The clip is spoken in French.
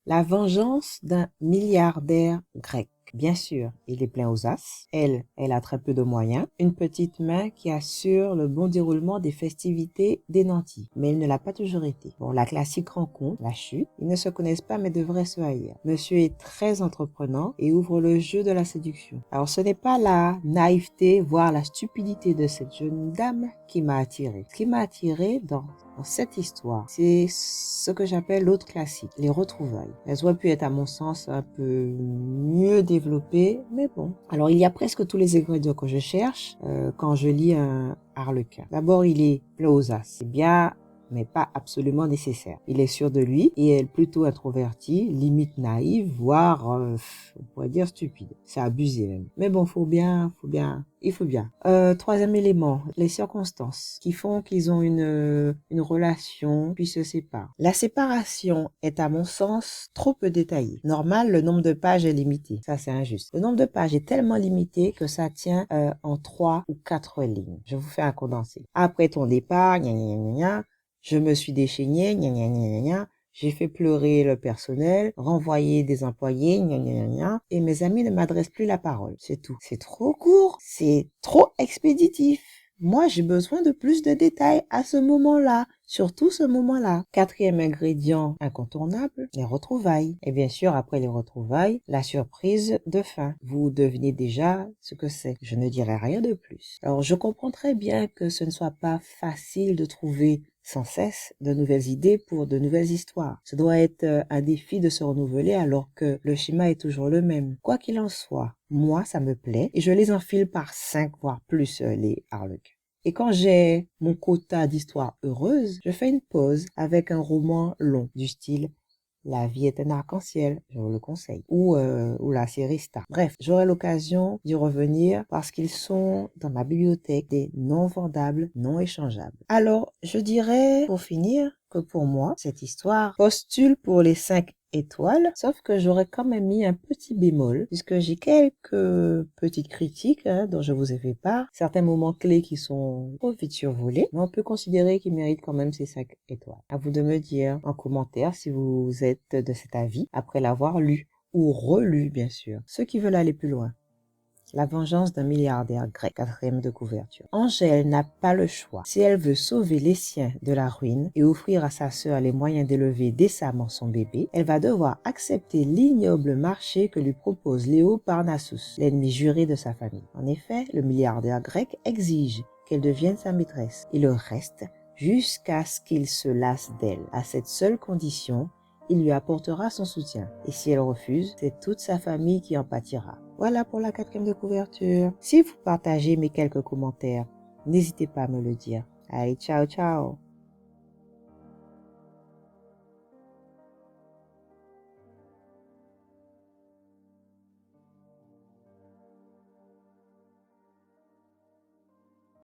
La vengeance d'un milliardaire grec. Bien sûr, il est plein aux as. Elle a très peu de moyens. Une petite main qui assure le bon déroulement des festivités des nantis. Mais il ne l'a pas toujours été. Bon, la classique rencontre, la chute. Ils ne se connaissent pas mais devraient se haïr. Monsieur est très entreprenant et ouvre le jeu de la séduction. Alors ce n'est pas la naïveté, voire la stupidité de cette jeune dame qui m'a attiré. Ce qui m'a attiré dans cette histoire, c'est ce que j'appelle l'autre classique, les retrouvailles. Elles auraient pu être, à mon sens, un peu mieux développées, mais bon. Alors, il y a presque tous les ingrédients que je cherche quand je lis un Harlequin. D'abord, il est plein aux as. C'est bien, mais pas absolument nécessaire. Il est sûr de lui et elle plutôt introvertie, limite naïve, voire, on pourrait dire stupide. C'est abusé même. Mais bon, il faut bien. Troisième élément, les circonstances qui font qu'ils ont une relation puis se séparent. La séparation est à mon sens trop peu détaillée. Normal, le nombre de pages est limité. Ça, c'est injuste. Le nombre de pages est tellement limité que ça tient en 3 ou 4 lignes. Je vous fais un condensé. Après ton départ, gna gna gna gna, je me suis déchaîné, gna gna gna gna gna. J'ai fait pleurer le personnel, renvoyer des employés, gna gna gna gna, et mes amis ne m'adressent plus la parole. C'est tout. C'est trop court, c'est trop expéditif. Moi, j'ai besoin de plus de détails à ce moment-là, surtout ce moment-là. Quatrième ingrédient incontournable, les retrouvailles. Et bien sûr, après les retrouvailles, la surprise de fin. Vous devinez déjà ce que c'est. Je ne dirai rien de plus. Alors, je comprends très bien que ce ne soit pas facile de trouver sans cesse de nouvelles idées pour de nouvelles histoires. Ce doit être un défi de se renouveler alors que le schéma est toujours le même. Quoi qu'il en soit, moi, ça me plaît et je les enfile par 5 voire plus les Harlequins. Et quand j'ai mon quota d'histoires heureuses, je fais une pause avec un roman long du style La vie est un arc-en-ciel, je vous le conseille, ou la série Star. Bref, j'aurai l'occasion d'y revenir parce qu'ils sont dans ma bibliothèque des non vendables, non échangeables. Alors, je dirais, pour finir, que pour moi, cette histoire postule pour les 5 étoiles, sauf que j'aurais quand même mis un petit bémol, puisque j'ai quelques petites critiques dont je vous ai fait part, certains moments clés qui sont trop vite survolés, mais on peut considérer qu'ils méritent quand même ces 5 étoiles. À vous de me dire en commentaire si vous êtes de cet avis après l'avoir lu, ou relu bien sûr, ceux qui veulent aller plus loin. La vengeance d'un milliardaire grec, 4e de couverture. Angèle n'a pas le choix. Si elle veut sauver les siens de la ruine et offrir à sa sœur les moyens d'élever décemment son bébé, elle va devoir accepter l'ignoble marché que lui propose Léo Parnassus, l'ennemi juré de sa famille. En effet, le milliardaire grec exige qu'elle devienne sa maîtresse et le reste jusqu'à ce qu'il se lasse d'elle. À cette seule condition, il lui apportera son soutien. Et si elle refuse, c'est toute sa famille qui en pâtira. Voilà pour la 4e de couverture. Si vous partagez mes quelques commentaires, n'hésitez pas à me le dire. Allez, ciao, ciao!